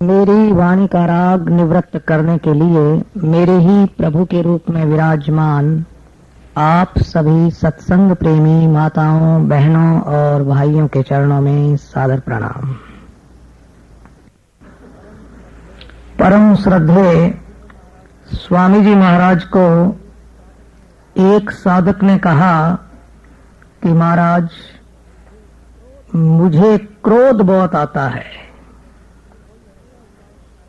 मेरी वाणी का राग निवृत्त करने के लिए मेरे ही प्रभु के रूप में विराजमान आप सभी सत्संग प्रेमी माताओं, बहनों और भाइयों के चरणों में सादर प्रणाम। परम श्रद्धेय स्वामी जी महाराज को एक साधक ने कहा कि महाराज, मुझे क्रोध बहुत आता है,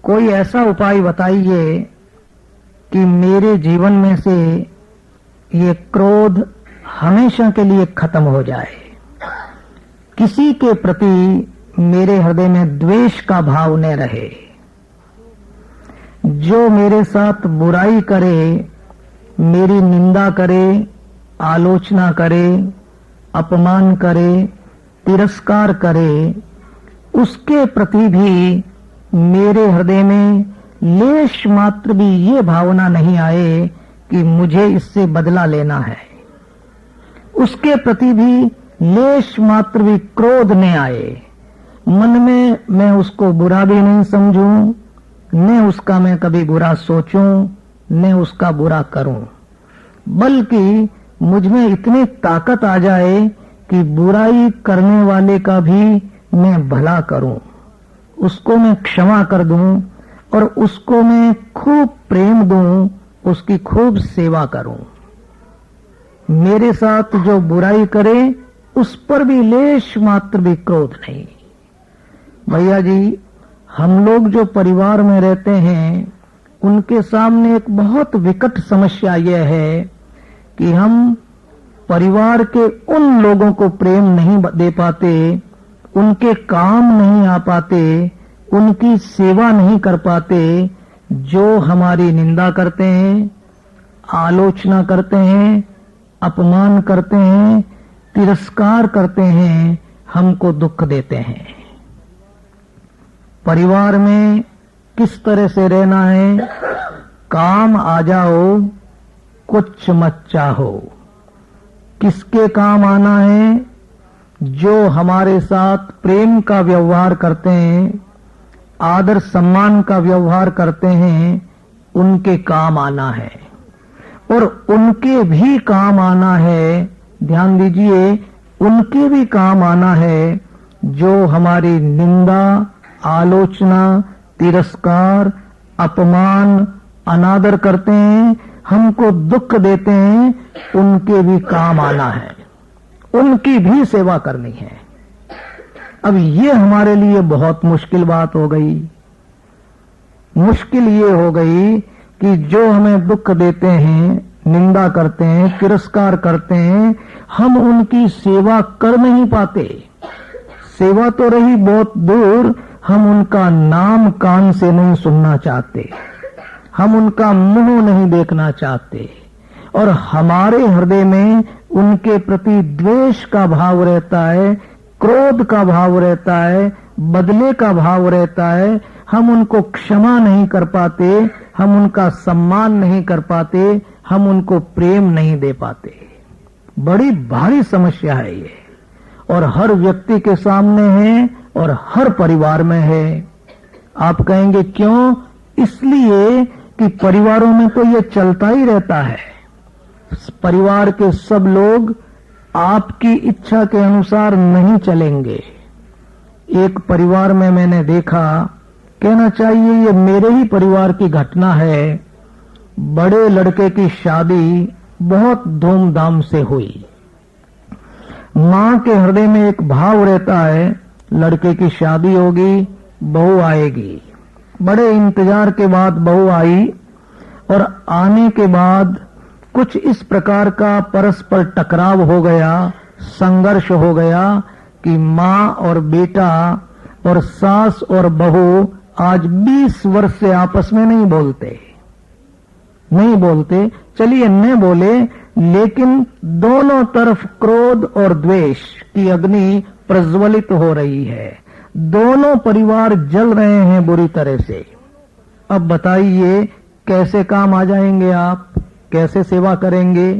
कोई ऐसा उपाय बताइए कि मेरे जीवन में से ये क्रोध हमेशा के लिए खत्म हो जाए। किसी के प्रति मेरे हृदय में द्वेष का भाव न रहे। जो मेरे साथ बुराई करे, मेरी निंदा करे, आलोचना करे, अपमान करे, तिरस्कार करे, उसके प्रति भी मेरे हृदय में लेश मात्र भी ये भावना नहीं आए कि मुझे इससे बदला लेना है। उसके प्रति भी लेश मात्र भी क्रोध न आए। मन में मैं उसको बुरा भी नहीं समझूं, न उसका मैं कभी बुरा सोचूं, न उसका बुरा करूं, बल्कि मुझ में इतनी ताकत आ जाए कि बुराई करने वाले का भी मैं भला करूं, उसको मैं क्षमा कर दूं और उसको मैं खूब प्रेम दूं, उसकी खूब सेवा करूं। मेरे साथ जो बुराई करे उस पर भी लेश मात्र भी क्रोध नहीं। भैया जी, हम लोग जो परिवार में रहते हैं उनके सामने एक बहुत विकट समस्या यह है कि हम परिवार के उन लोगों को प्रेम नहीं दे पाते, उनके काम नहीं आ पाते, उनकी सेवा नहीं कर पाते, जो हमारी निंदा करते हैं, आलोचना करते हैं, अपमान करते हैं, तिरस्कार करते हैं, हमको दुख देते हैं। परिवार में किस तरह से रहना है? काम आ जाओ, कुछ मत चाहो। किसके काम आना है? जो हमारे साथ प्रेम का व्यवहार करते हैं, आदर सम्मान का व्यवहार करते हैं, उनके काम आना है। और उनके भी काम आना है, ध्यान दीजिए, उनके भी काम आना है जो हमारी निंदा, आलोचना, तिरस्कार, अपमान, अनादर करते हैं, हमको दुख देते हैं, उनके भी काम आना है, उनकी भी सेवा करनी है। अब ये हमारे लिए बहुत मुश्किल बात हो गई। मुश्किल ये हो गई कि जो हमें दुख देते हैं, निंदा करते हैं, तिरस्कार करते हैं, हम उनकी सेवा कर नहीं पाते। सेवा तो रही बहुत दूर, हम उनका नाम कान से नहीं सुनना चाहते, हम उनका मुंह नहीं देखना चाहते, और हमारे हृदय में उनके प्रति द्वेष का भाव रहता है, क्रोध का भाव रहता है, बदले का भाव रहता है। हम उनको क्षमा नहीं कर पाते, हम उनका सम्मान नहीं कर पाते, हम उनको प्रेम नहीं दे पाते। बड़ी भारी समस्या है ये, और हर व्यक्ति के सामने है और हर परिवार में है। आप कहेंगे क्यों? इसलिए कि परिवारों में तो ये चलता ही रहता है। परिवार के सब लोग आपकी इच्छा के अनुसार नहीं चलेंगे। एक परिवार में मैंने देखा, कहना चाहिए ये मेरे ही परिवार की घटना है। बड़े लड़के की शादी बहुत धूमधाम से हुई। मां के हृदय में एक भाव रहता है, लड़के की शादी होगी, बहू आएगी। बड़े इंतजार के बाद बहू आई, और आने के बाद कुछ इस प्रकार का परस्पर टकराव हो गया, संघर्ष हो गया कि मां और बेटा और सास और बहू आज 20 वर्ष से आपस में नहीं बोलते। चलिए न बोले, लेकिन दोनों तरफ क्रोध और द्वेष की अग्नि प्रज्वलित हो रही है। दोनों परिवार जल रहे हैं बुरी तरह से। अब बताइए कैसे काम आ जाएंगे आप, कैसे सेवा करेंगे?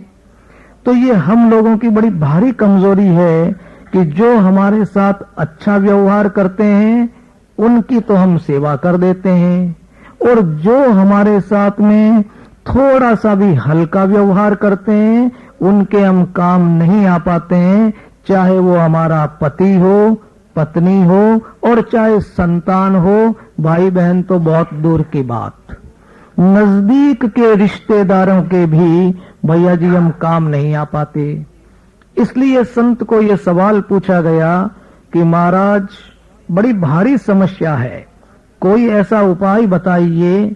तो ये हम लोगों की बड़ी भारी कमजोरी है कि जो हमारे साथ अच्छा व्यवहार करते हैं उनकी तो हम सेवा कर देते हैं, और जो हमारे साथ में थोड़ा सा भी हल्का व्यवहार करते हैं उनके हम काम नहीं आ पाते हैं, चाहे वो हमारा पति हो, पत्नी हो, और चाहे संतान हो, भाई बहन तो बहुत दूर की बात, नजदीक के रिश्तेदारों के भी भैया जी हम काम नहीं आ पाते। इसलिए संत को यह सवाल पूछा गया कि महाराज बड़ी भारी समस्या है, कोई ऐसा उपाय बताइए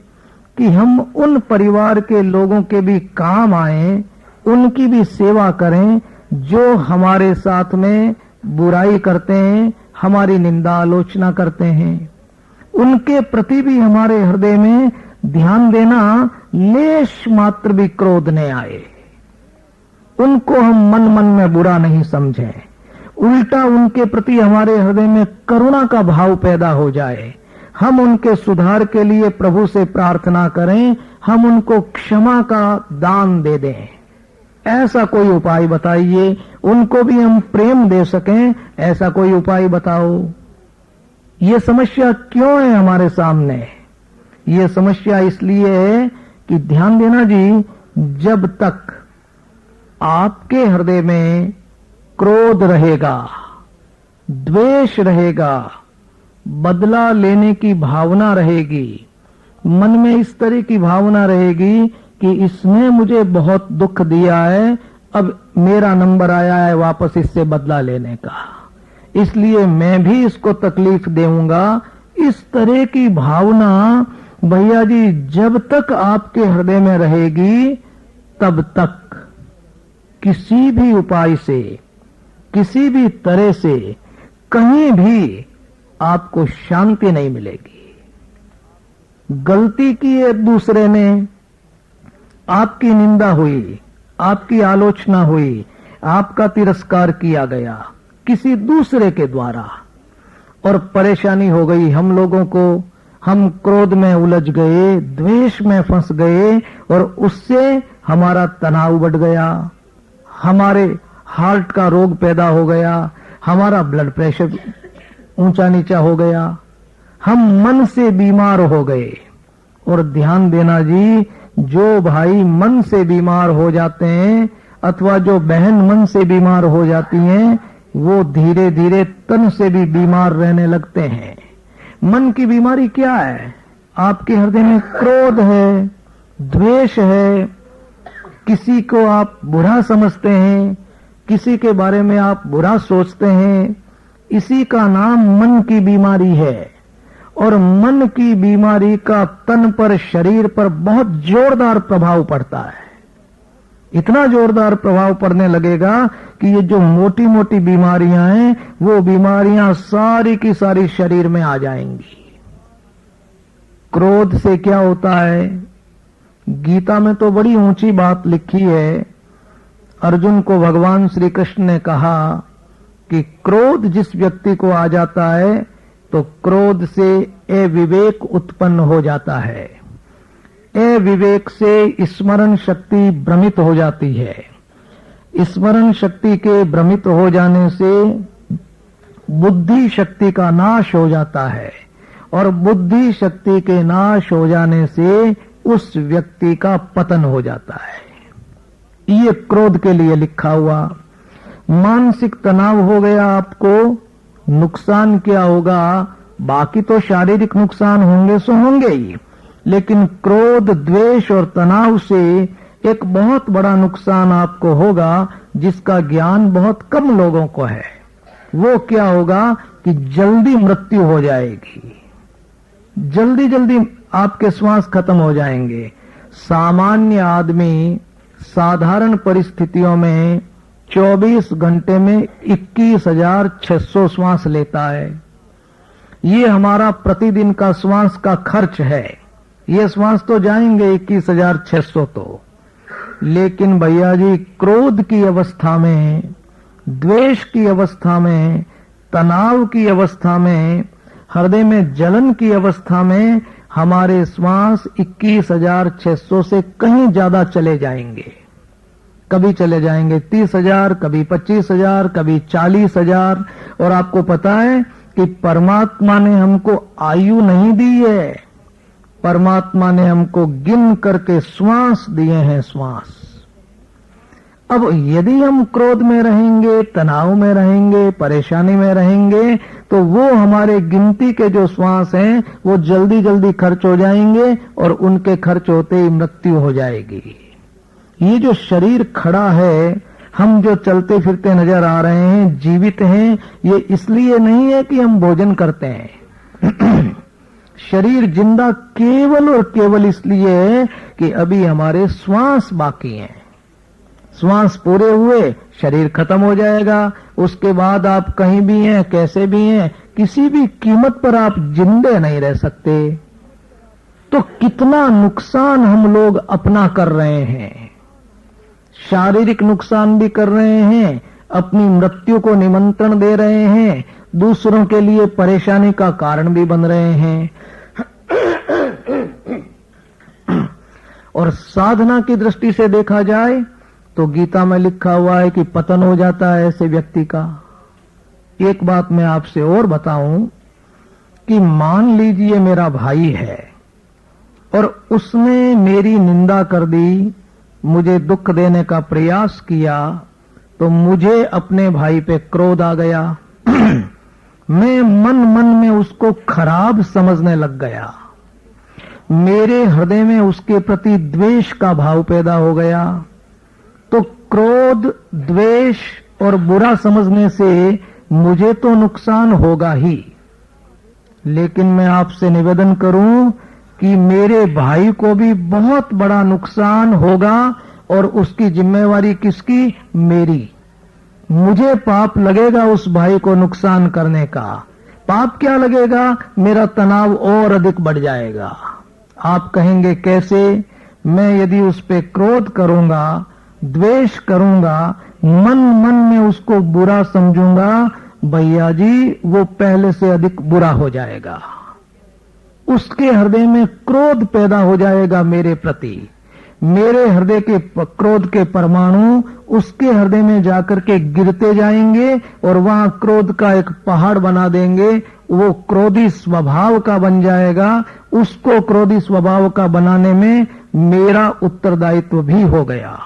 कि हम उन परिवार के लोगों के भी काम आए, उनकी भी सेवा करें जो हमारे साथ में बुराई करते हैं, हमारी निंदा आलोचना करते हैं। उनके प्रति भी हमारे हृदय में ध्यान देना, लेश मात्र भी क्रोध न आए, उनको हम मन मन में बुरा नहीं समझें, उल्टा उनके प्रति हमारे हृदय में करुणा का भाव पैदा हो जाए, हम उनके सुधार के लिए प्रभु से प्रार्थना करें, हम उनको क्षमा का दान दे दें। ऐसा कोई उपाय बताइए, उनको भी हम प्रेम दे सकें, ऐसा कोई उपाय बताओ। ये समस्या क्यों है हमारे सामने? ये समस्या इसलिए है कि ध्यान देना जी, जब तक आपके हृदय में क्रोध रहेगा, द्वेष रहेगा, बदला लेने की भावना रहेगी, मन में इस तरह की भावना रहेगी कि इसने मुझे बहुत दुख दिया है, अब मेरा नंबर आया है वापस इससे बदला लेने का, इसलिए मैं भी इसको तकलीफ देऊंगा, इस तरह की भावना भैया जी जब तक आपके हृदय में रहेगी तब तक किसी भी उपाय से, किसी भी तरह से कहीं भी आपको शांति नहीं मिलेगी। गलती की एक दूसरे ने, आपकी निंदा हुई, आपकी आलोचना हुई, आपका तिरस्कार किया गया किसी दूसरे के द्वारा, और परेशानी हो गई हम लोगों को, हम क्रोध में उलझ गए, द्वेष में फंस गए, और उससे हमारा तनाव बढ़ गया, हमारे हार्ट का रोग पैदा हो गया, हमारा ब्लड प्रेशर ऊंचा नीचा हो गया, हम मन से बीमार हो गए। और ध्यान देना जी, जो भाई मन से बीमार हो जाते हैं अथवा जो बहन मन से बीमार हो जाती हैं, वो धीरे धीरे तन से भी बीमार रहने लगते हैं। मन की बीमारी क्या है? आपके हृदय में क्रोध है, द्वेष है, किसी को आप बुरा समझते हैं, किसी के बारे में आप बुरा सोचते हैं, इसी का नाम मन की बीमारी है। और मन की बीमारी का तन पर, शरीर पर बहुत जोरदार प्रभाव पड़ता है। इतना जोरदार प्रभाव पड़ने लगेगा कि ये जो मोटी मोटी बीमारियां हैं, वो बीमारियां सारी की सारी शरीर में आ जाएंगी। क्रोध से क्या होता है? गीता में तो बड़ी ऊंची बात लिखी है। अर्जुन को भगवान श्री कृष्ण ने कहा कि क्रोध जिस व्यक्ति को आ जाता है तो क्रोध से अविवेक उत्पन्न हो जाता है, अविवेक से स्मरण शक्ति भ्रमित हो जाती है, स्मरण शक्ति के भ्रमित हो जाने से बुद्धि शक्ति का नाश हो जाता है, और बुद्धि शक्ति के नाश हो जाने से उस व्यक्ति का पतन हो जाता है। ये क्रोध के लिए लिखा हुआ। मानसिक तनाव हो गया आपको, नुकसान क्या होगा? बाकी तो शारीरिक नुकसान होंगे सो होंगे ही, लेकिन क्रोध, द्वेष और तनाव से एक बहुत बड़ा नुकसान आपको होगा जिसका ज्ञान बहुत कम लोगों को है। वो क्या होगा कि जल्दी मृत्यु हो जाएगी, जल्दी जल्दी आपके श्वास खत्म हो जाएंगे। सामान्य आदमी साधारण परिस्थितियों में 24 घंटे में 21,600 श्वास लेता है। ये हमारा प्रतिदिन का श्वास का खर्च है। ये श्वास तो जाएंगे 21,600 तो, लेकिन भैया जी क्रोध की अवस्था में, द्वेष की अवस्था में, तनाव की अवस्था में, हृदय में जलन की अवस्था में हमारे श्वास 21,600 से कहीं ज्यादा चले जाएंगे। कभी चले जाएंगे 30,000, कभी 25,000, कभी 40,000। और आपको पता है कि परमात्मा ने हमको आयु नहीं दी है, परमात्मा ने हमको गिन करके श्वास दिए हैं, श्वास। अब यदि हम क्रोध में रहेंगे, तनाव में रहेंगे, परेशानी में रहेंगे, तो वो हमारे गिनती के जो श्वास हैं वो जल्दी जल्दी खर्च हो जाएंगे और उनके खर्च होते ही मृत्यु हो जाएगी। ये जो शरीर खड़ा है, हम जो चलते फिरते नजर आ रहे हैं, जीवित हैं, ये इसलिए नहीं है कि हम भोजन करते हैं। शरीर जिंदा केवल और केवल इसलिए है कि अभी हमारे श्वास बाकी हैं। श्वास पूरे हुए शरीर खत्म हो जाएगा। उसके बाद आप कहीं भी हैं, कैसे भी हैं, किसी भी कीमत पर आप जिंदे नहीं रह सकते। तो कितना नुकसान हम लोग अपना कर रहे हैं, शारीरिक नुकसान भी कर रहे हैं, अपनी मृत्यु को निमंत्रण दे रहे हैं, दूसरों के लिए परेशानी का कारण भी बन रहे हैं। और साधना की दृष्टि से देखा जाए तो गीता में लिखा हुआ है कि पतन हो जाता है ऐसे व्यक्ति का। एक बात मैं आपसे और बताऊं कि मान लीजिए मेरा भाई है और उसने मेरी निंदा कर दी, मुझे दुख देने का प्रयास किया, तो मुझे अपने भाई पे क्रोध आ गया। मैं मन मन में उसको खराब समझने लग गया, मेरे हृदय में उसके प्रति द्वेष का भाव पैदा हो गया। तो क्रोध, द्वेष और बुरा समझने से मुझे तो नुकसान होगा ही, लेकिन मैं आपसे निवेदन करूं कि मेरे भाई को भी बहुत बड़ा नुकसान होगा और उसकी जिम्मेवारी किसकी? मेरी। मुझे पाप लगेगा उस भाई को नुकसान करने का। पाप क्या लगेगा? मेरा तनाव और अधिक बढ़ जाएगा। आप कहेंगे कैसे? मैं यदि उस पे क्रोध करूंगा, द्वेष करूंगा, मन मन में उसको बुरा समझूंगा, भैया जी वो पहले से अधिक बुरा हो जाएगा। उसके हृदय में क्रोध पैदा हो जाएगा मेरे प्रति। मेरे हृदय के क्रोध के परमाणु उसके हृदय में जाकर के गिरते जाएंगे और वहां क्रोध का एक पहाड़ बना देंगे। वो क्रोधी स्वभाव का बन जाएगा। उसको क्रोधी स्वभाव का बनाने में मेरा उत्तरदायित्व भी हो गया,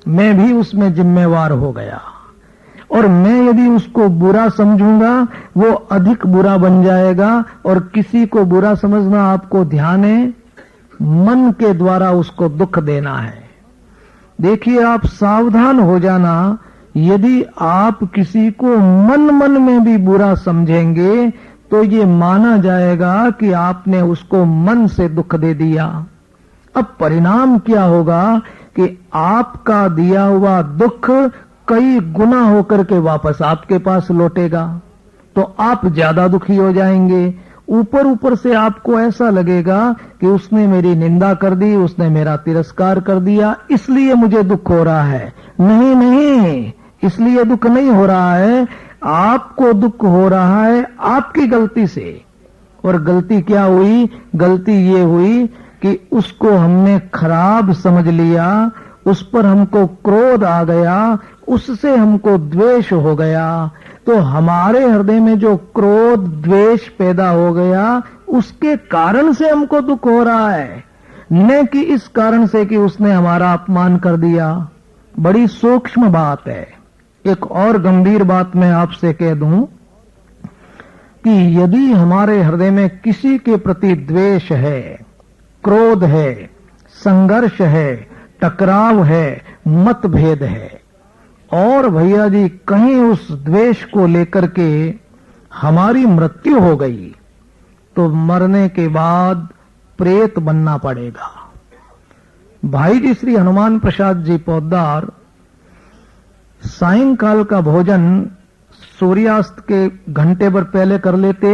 मैं भी उसमें जिम्मेवार हो गया। और मैं यदि उसको बुरा समझूंगा, वो अधिक बुरा बन जाएगा। और किसी को बुरा समझना आपको ध्यान है, मन के द्वारा उसको दुख देना है। देखिए, आप सावधान हो जाना, यदि आप किसी को मन मन में भी बुरा समझेंगे तो ये माना जाएगा कि आपने उसको मन से दुख दे दिया। अब परिणाम क्या होगा कि आपका दिया हुआ दुख कई गुना होकर के वापस आपके पास लौटेगा, तो आप ज्यादा दुखी हो जाएंगे। ऊपर ऊपर से आपको ऐसा लगेगा कि उसने मेरी निंदा कर दी, उसने मेरा तिरस्कार कर दिया, इसलिए मुझे दुख हो रहा है। नहीं नहीं, इसलिए दुख नहीं हो रहा है, आपको दुख हो रहा है आपकी गलती से। और गलती क्या हुई? गलती ये हुई कि उसको हमने खराब समझ लिया, उस पर हमको क्रोध आ गया, उससे हमको द्वेष हो गया। तो हमारे हृदय में जो क्रोध द्वेष पैदा हो गया, उसके कारण से हमको दुख हो रहा है, न कि इस कारण से कि उसने हमारा अपमान कर दिया। बड़ी सूक्ष्म बात है। एक और गंभीर बात मैं आपसे कह दूं कि यदि हमारे हृदय में किसी के प्रति द्वेष है, क्रोध है, संघर्ष है, टकराव है, मतभेद है, और भैया जी कहीं उस द्वेष को लेकर के हमारी मृत्यु हो गई, तो मरने के बाद प्रेत बनना पड़ेगा। भाई जी श्री हनुमान प्रसाद जी पोद्दार सायंकाल का भोजन सूर्यास्त के घंटे भर पहले कर लेते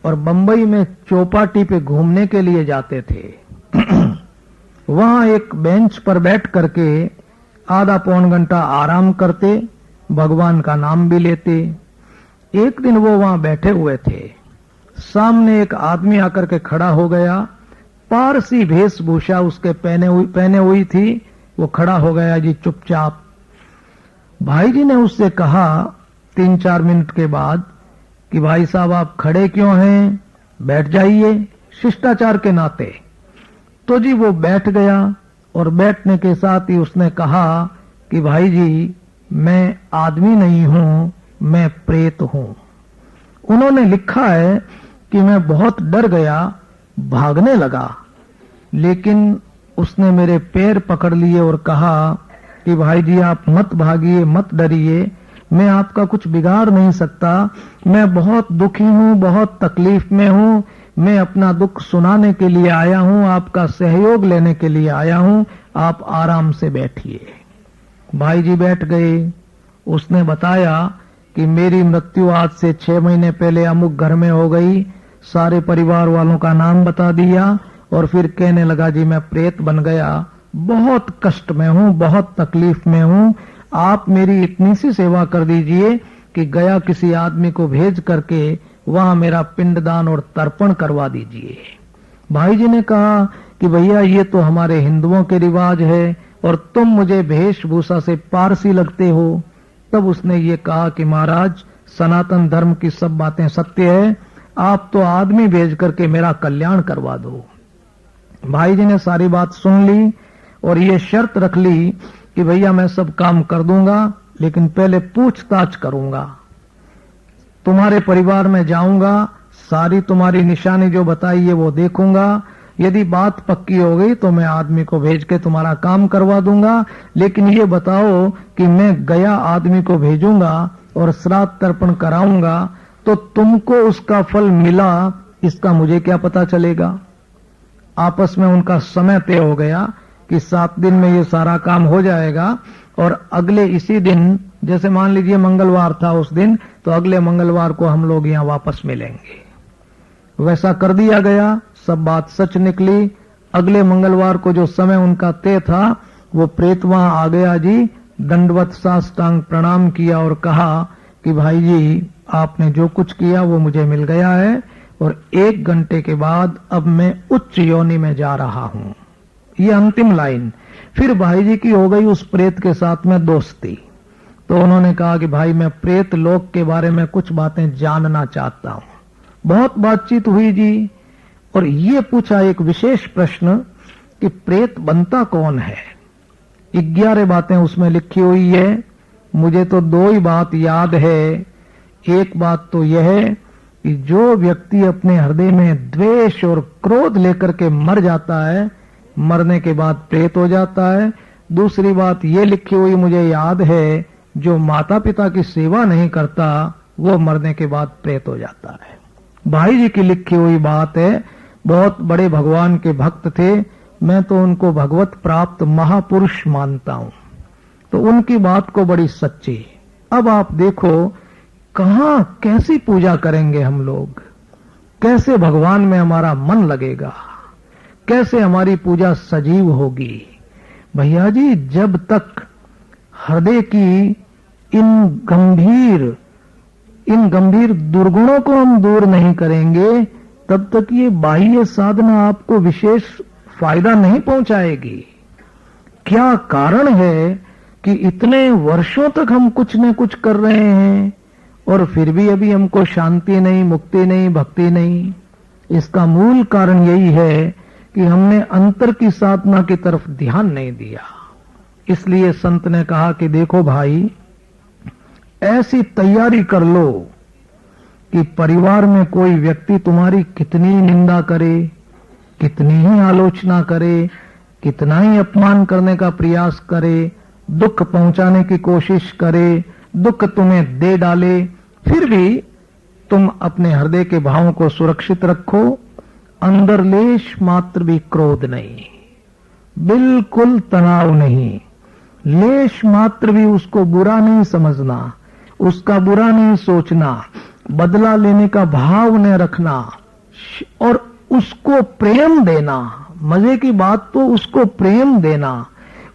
और बंबई में चौपाटी पे घूमने के लिए जाते थे। वहां एक बेंच पर बैठ करके आधा पौन घंटा आराम करते, भगवान का नाम भी लेते। एक दिन वो वहां बैठे हुए थे, सामने एक आदमी आकर के खड़ा हो गया, पारसी वेशभूषा उसके पहने हुई थी। वो खड़ा हो गया जी चुपचाप। भाई जी ने उससे कहा 3-4 मिनट के बाद कि भाई साहब आप खड़े क्यों हैं, बैठ जाइए शिष्टाचार के नाते। तो जी वो बैठ गया और बैठने के साथ ही उसने कहा कि भाई जी मैं आदमी नहीं हूं, मैं प्रेत हूं। उन्होंने लिखा है कि मैं बहुत डर गया, भागने लगा, लेकिन उसने मेरे पैर पकड़ लिए और कहा कि भाई जी आप मत भागिए, मत डरिए, मैं आपका कुछ बिगाड़ नहीं सकता, मैं बहुत दुखी हूं, बहुत तकलीफ में हूं, मैं अपना दुख सुनाने के लिए आया हूं, आपका सहयोग लेने के लिए आया हूं, आप आराम से बैठिए। भाई जी बैठ गए। उसने बताया कि मेरी मृत्यु आज से 6 महीने पहले अमुक घर में हो गई, सारे परिवार वालों का नाम बता दिया और फिर कहने लगा जी मैं प्रेत बन गया, बहुत कष्ट में हूं, बहुत तकलीफ में हूं, आप मेरी इतनी सी सेवा कर दीजिए कि गया किसी आदमी को भेज करके वहां मेरा पिंडदान और तर्पण करवा दीजिए। भाई जी ने कहा कि भैया ये तो हमारे हिंदुओं के रिवाज है और तुम मुझे वेशभूषा से पारसी लगते हो। तब उसने ये कहा कि महाराज सनातन धर्म की सब बातें सत्य है, आप तो आदमी भेज करके मेरा कल्याण करवा दो। भाई जी ने सारी बात सुन ली और ये शर्त रख ली कि भैया मैं सब काम कर दूंगा, लेकिन पहले पूछताछ करूंगा, तुम्हारे परिवार में जाऊंगा, सारी तुम्हारी निशानी जो बताई है वो देखूंगा, यदि बात पक्की हो गई तो मैं आदमी को भेज के तुम्हारा काम करवा दूंगा, लेकिन ये बताओ कि मैं गया आदमी को भेजूंगा और श्राद्ध तर्पण कराऊंगा तो तुमको उसका फल मिला, इसका मुझे क्या पता चलेगा। आपस में उनका समय तय हो गया कि 7 दिन में ये सारा काम हो जाएगा और अगले इसी दिन, जैसे मान लीजिए मंगलवार था उस दिन, तो अगले मंगलवार को हम लोग यहाँ वापस मिलेंगे। वैसा कर दिया गया, सब बात सच निकली। अगले मंगलवार को जो समय उनका तय था वो प्रेत वहां आ गया जी, दंडवत साष्टांग प्रणाम किया और कहा कि भाई जी आपने जो कुछ किया वो मुझे मिल गया है और 1 घंटे के बाद अब मैं उच्च योनि में जा रहा हूं। ये अंतिम लाइन। फिर भाई जी की हो गई उस प्रेत के साथ में दोस्ती। तो उन्होंने कहा कि भाई मैं प्रेत लोक के बारे में कुछ बातें जानना चाहता हूं। बहुत बातचीत हुई जी और ये पूछा एक विशेष प्रश्न कि प्रेत बनता कौन है। 11 बातें उसमें लिखी हुई है, मुझे तो 2 ही बात याद है। एक बात तो यह है कि जो व्यक्ति अपने हृदय में द्वेष और क्रोध लेकर के मर जाता है, मरने के बाद प्रेत हो जाता है। दूसरी बात ये लिखी हुई मुझे याद है, जो माता पिता की सेवा नहीं करता वो मरने के बाद प्रेत हो जाता है। भाई जी की लिखी हुई बात है, बहुत बड़े भगवान के भक्त थे, मैं तो उनको भगवत प्राप्त महापुरुष मानता हूं, तो उनकी बात को बड़ी सच्ची। अब आप देखो कहां कैसी पूजा करेंगे हम लोग, कैसे भगवान में हमारा मन लगेगा, कैसे हमारी पूजा सजीव होगी। भैया जी जब तक हृदय की इन गंभीर दुर्गुणों को हम दूर नहीं करेंगे, तब तक ये बाह्य साधना आपको विशेष फायदा नहीं पहुंचाएगी। क्या कारण है कि इतने वर्षों तक हम कुछ न कुछ कर रहे हैं और फिर भी अभी हमको शांति नहीं, मुक्ति नहीं, भक्ति नहीं। इसका मूल कारण यही है कि हमने अंतर की साधना की तरफ ध्यान नहीं दिया। इसलिए संत ने कहा कि देखो भाई, ऐसी तैयारी कर लो कि परिवार में कोई व्यक्ति तुम्हारी कितनी निंदा करे, कितनी ही आलोचना करे, कितना ही अपमान करने का प्रयास करे, दुख पहुंचाने की कोशिश करे, दुख तुम्हें दे डाले, फिर भी तुम अपने हृदय के भावों को सुरक्षित रखो। अंदर लेश मात्र भी क्रोध नहीं, बिल्कुल तनाव नहीं, लेश मात्र भी उसको बुरा नहीं समझना, उसका बुरा नहीं सोचना, बदला लेने का भाव न रखना और उसको प्रेम देना। मजे की बात तो उसको प्रेम देना,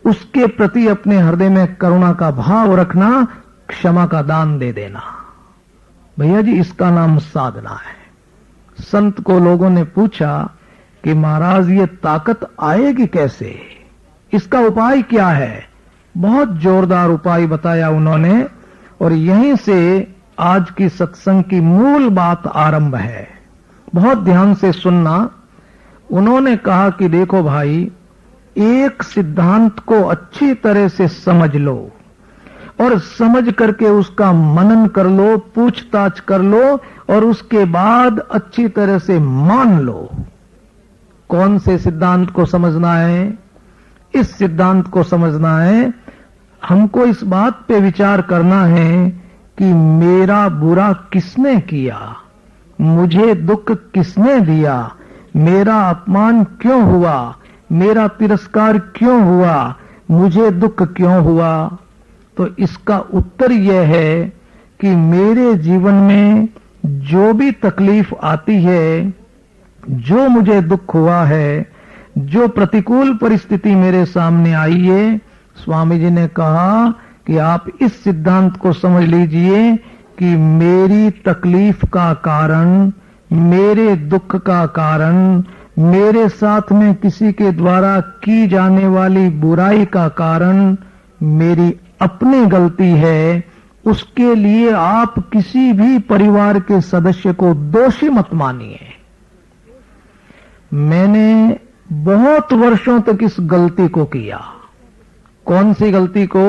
उसके प्रति अपने हृदय में करुणा का भाव रखना, क्षमा का दान दे देना। भैया जी इसका नाम साधना है। संत को लोगों ने पूछा कि महाराज ये ताकत आएगी कैसे, इसका उपाय क्या है। बहुत जोरदार उपाय बताया उन्होंने और यहीं से आज की सत्संग की मूल बात आरंभ है। बहुत ध्यान से सुनना। उन्होंने कहा कि देखो भाई, एक सिद्धांत को अच्छी तरह से समझ लो और समझ करके उसका मनन कर लो, पूछताछ कर लो और उसके बाद अच्छी तरह से मान लो। कौन से सिद्धांत को समझना है? इस सिद्धांत को समझना है। हमको इस बात पे विचार करना है कि मेरा बुरा किसने किया, मुझे दुख किसने दिया, मेरा अपमान क्यों हुआ, मेरा तिरस्कार क्यों हुआ, मुझे दुख क्यों हुआ। तो इसका उत्तर यह है कि मेरे जीवन में जो भी तकलीफ आती है, जो मुझे दुख हुआ है, जो प्रतिकूल परिस्थिति मेरे सामने आई है, स्वामी जी ने कहा कि आप इस सिद्धांत को समझ लीजिए कि मेरी तकलीफ का कारण, मेरे दुख का कारण, मेरे साथ में किसी के द्वारा की जाने वाली बुराई का कारण मेरी अपनी गलती है। उसके लिए आप किसी भी परिवार के सदस्य को दोषी मत मानिए। मैंने बहुत वर्षों तक इस गलती को किया। कौन सी गलती को?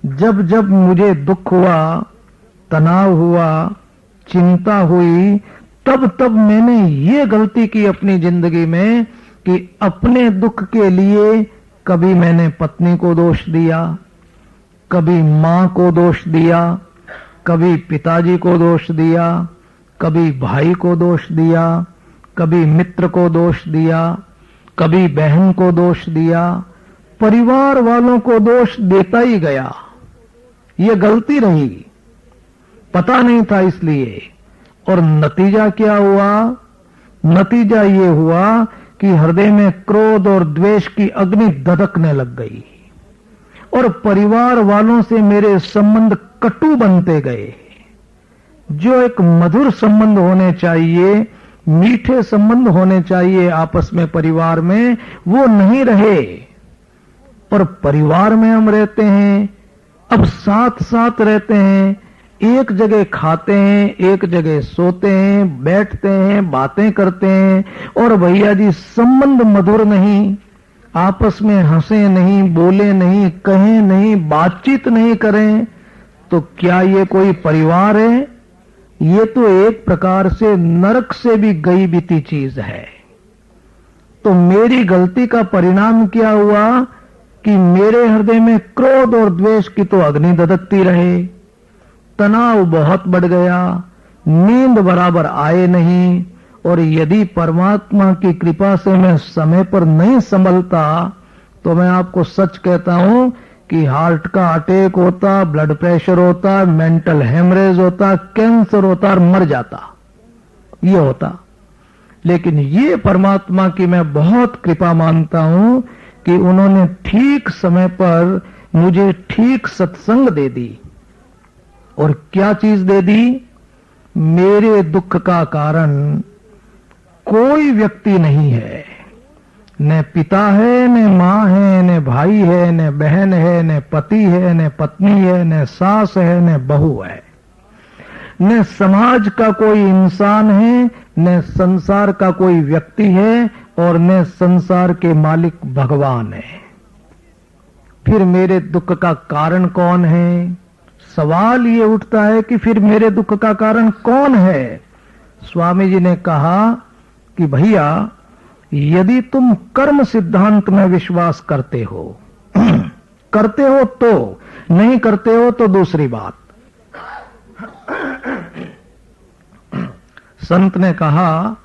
जब जब मुझे दुख हुआ, तनाव हुआ, चिंता हुई, तब तब मैंने ये गलती की अपनी जिंदगी में कि अपने दुख के लिए कभी मैंने पत्नी को दोष दिया, कभी मां को दोष दिया, कभी पिताजी को दोष दिया, कभी भाई को दोष दिया, कभी मित्र को दोष दिया, कभी बहन को दोष दिया, परिवार वालों को दोष देता ही गया। ये गलती रही, पता नहीं था इसलिए। और नतीजा क्या हुआ? नतीजा ये हुआ कि हृदय में क्रोध और द्वेष की अग्नि दधकने लग गई और परिवार वालों से मेरे संबंध कटु बनते गए। जो एक मधुर संबंध होने चाहिए, मीठे संबंध होने चाहिए आपस में परिवार में, वो नहीं रहे। पर परिवार में हम रहते हैं, अब साथ साथ रहते हैं, एक जगह खाते हैं, एक जगह सोते हैं, बैठते हैं, बातें करते हैं, और भैया जी संबंध मधुर नहीं, आपस में हंसे नहीं, बोले नहीं, कहें नहीं, बातचीत नहीं करें, तो क्या ये कोई परिवार है? ये तो एक प्रकार से नरक से भी गई बीती चीज है। तो मेरी गलती का परिणाम क्या हुआ कि मेरे हृदय में क्रोध और द्वेष की तो अग्नि दधकती रहे, तनाव बहुत बढ़ गया, नींद बराबर आए नहीं, और यदि परमात्मा की कृपा से मैं समय पर नहीं संभलता तो मैं आपको सच कहता हूं कि हार्ट का अटैक होता, ब्लड प्रेशर होता, मेंटल हेमरेज होता, कैंसर होता और मर जाता, ये होता। लेकिन ये परमात्मा की मैं बहुत कृपा मानता हूं कि उन्होंने ठीक समय पर मुझे ठीक सत्संग दे दी। और क्या चीज दे दी? मेरे दुख का कारण कोई व्यक्ति नहीं है, न पिता है, न मां है, न भाई है, न बहन है, न पति है, न पत्नी है, न सास है, न बहू है, न समाज का कोई इंसान है, न संसार का कोई व्यक्ति है, और न संसार के मालिक भगवान है। फिर मेरे दुख का कारण कौन है? सवाल ये उठता है कि फिर मेरे दुख का कारण कौन है? स्वामी जी ने कहा कि भैया, यदि तुम कर्म सिद्धांत में विश्वास करते हो करते हो तो, नहीं करते हो तो दूसरी बात। संत ने कहा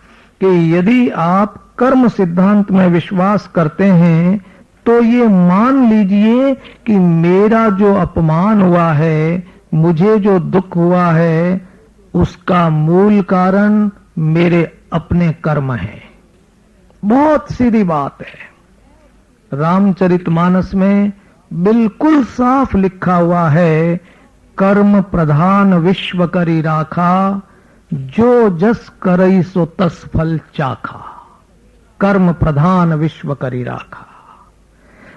कि यदि आप कर्म सिद्धांत में विश्वास करते हैं तो ये मान लीजिए कि मेरा जो अपमान हुआ है, मुझे जो दुख हुआ है, उसका मूल कारण मेरे अपने कर्म है। बहुत सीधी बात है। रामचरितमानस में बिल्कुल साफ लिखा हुआ है, कर्म प्रधान विश्व करी राखा, जो जस करई सो तस फल चाखा। कर्म प्रधान विश्व करी राखा।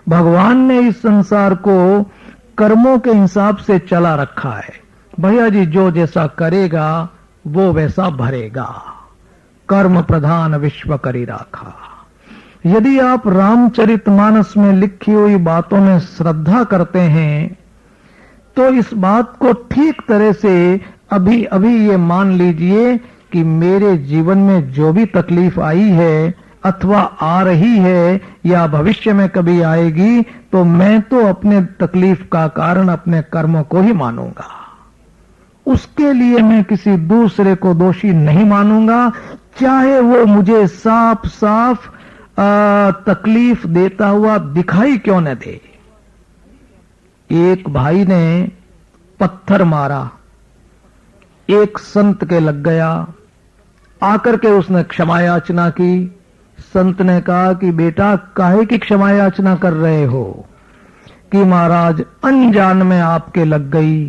भगवान ने इस संसार को कर्मों के हिसाब से चला रखा है। भैया जी जो जैसा करेगा वो वैसा भरेगा, कर्म प्रधान विश्व करी राखा। यदि आप रामचरितमानस में लिखी हुई बातों में श्रद्धा करते हैं तो इस बात को ठीक तरह से अभी अभी ये मान लीजिए कि मेरे जीवन में जो भी तकलीफ आई है अथवा आ रही है या भविष्य में कभी आएगी, तो मैं तो अपने तकलीफ का कारण अपने कर्मों को ही मानूंगा। उसके लिए मैं किसी दूसरे को दोषी नहीं मानूंगा, चाहे वो मुझे साफ साफ तकलीफ देता हुआ दिखाई क्यों न दे। एक भाई ने पत्थर मारा, एक संत के लग गया, आकर के उसने क्षमा याचना की। संत ने कहा कि बेटा काहे की क्षमा याचना कर रहे हो? कि महाराज अनजान में आपके लग गई,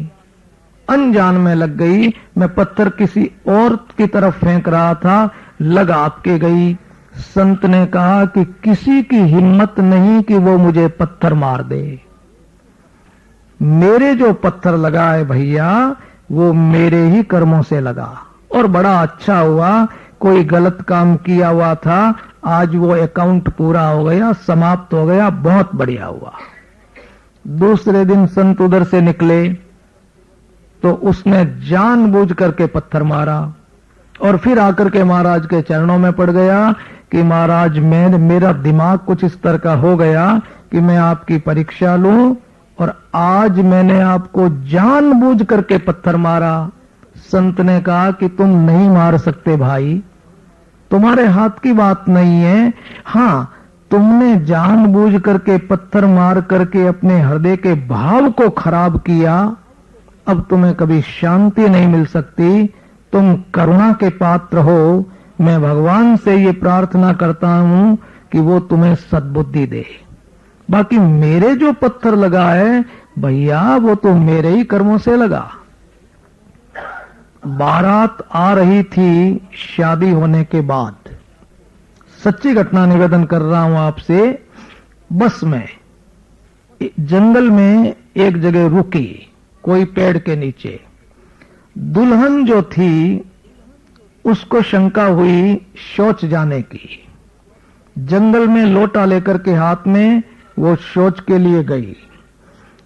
अनजान में लग गई, मैं पत्थर किसी और की तरफ फेंक रहा था, लग आपके गई। संत ने कहा कि किसी की हिम्मत नहीं कि वो मुझे पत्थर मार दे। मेरे जो पत्थर लगा है भैया वो मेरे ही कर्मों से लगा, और बड़ा अच्छा हुआ, कोई गलत काम किया हुआ था, आज वो अकाउंट पूरा हो गया, समाप्त हो गया, बहुत बढ़िया हुआ। दूसरे दिन संत उधर से निकले तो उसने जानबूझ करके पत्थर मारा और फिर आकर के महाराज के चरणों में पड़ गया कि महाराज मेरा दिमाग कुछ इस तरह का हो गया कि मैं आपकी परीक्षा लूं, और आज मैंने आपको जानबूझ करके पत्थर मारा। संत ने कहा कि तुम नहीं मार सकते भाई, तुम्हारे हाथ की बात नहीं है। हां, तुमने जानबूझ करके पत्थर मार करके अपने हृदय के भाव को खराब किया, अब तुम्हें कभी शांति नहीं मिल सकती। तुम करुणा के पात्र हो, मैं भगवान से ये प्रार्थना करता हूं कि वो तुम्हें सद्बुद्धि दे। बाकी मेरे जो पत्थर लगा है भैया वो तो मेरे ही कर्मों से लगा। बारात आ रही थी शादी होने के बाद, सच्ची घटना निवेदन कर रहा हूं आपसे। बस में जंगल में एक जगह रुकी, कोई पेड़ के नीचे। दुल्हन जो थी उसको शंका हुई शौच जाने की। जंगल में लोटा लेकर के हाथ में वो शौच के लिए गई।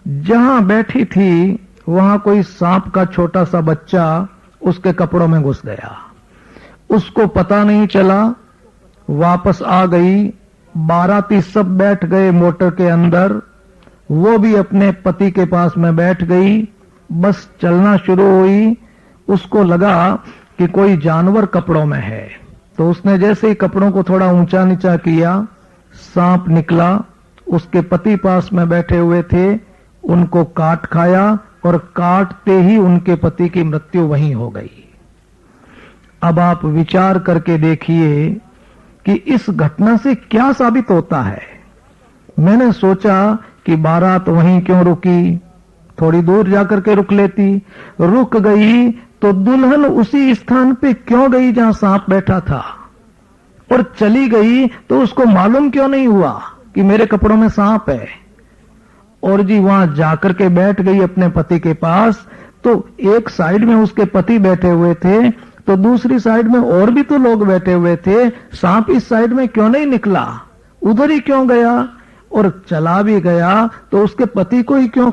जहां बैठी थी वहां कोई सांप का छोटा सा बच्चा उसके कपड़ों में घुस गया। उसको पता नहीं चला, वापस आ गई। बाराती सब बैठ गए मोटर के अंदर, वो भी अपने पति के पास में बैठ गई। बस चलना शुरू हुई। उसको लगा कि कोई जानवर कपड़ों में है, तो उसने जैसे ही कपड़ों को थोड़ा ऊंचा नीचा किया, सांप निकला। उसके पति पास में बैठे हुए थे, उनको काट खाया और काटते ही उनके पति की मृत्यु वहीं हो गई। अब आप विचार करके देखिए कि इस घटना से क्या साबित होता है। मैंने सोचा कि बारात वहीं क्यों रुकी, थोड़ी दूर जाकर के रुक लेती। रुक गई तो दुल्हन उसी स्थान पे क्यों गई जहां सांप बैठा था, और चली गई तो उसको मालूम क्यों नहीं हुआ कि मेरे कपड़ों में सांप है। और जी वहां जाकर के बैठ गई अपने पति के पास, तो एक साइड में उसके पति बैठे हुए थे, तो दूसरी साइड में और भी तो लोग बैठे हुए थे। सांप इस साइड में क्यों नहीं निकला, उधर ही क्यों गया, और चला भी गया तो उसके पति को ही क्यों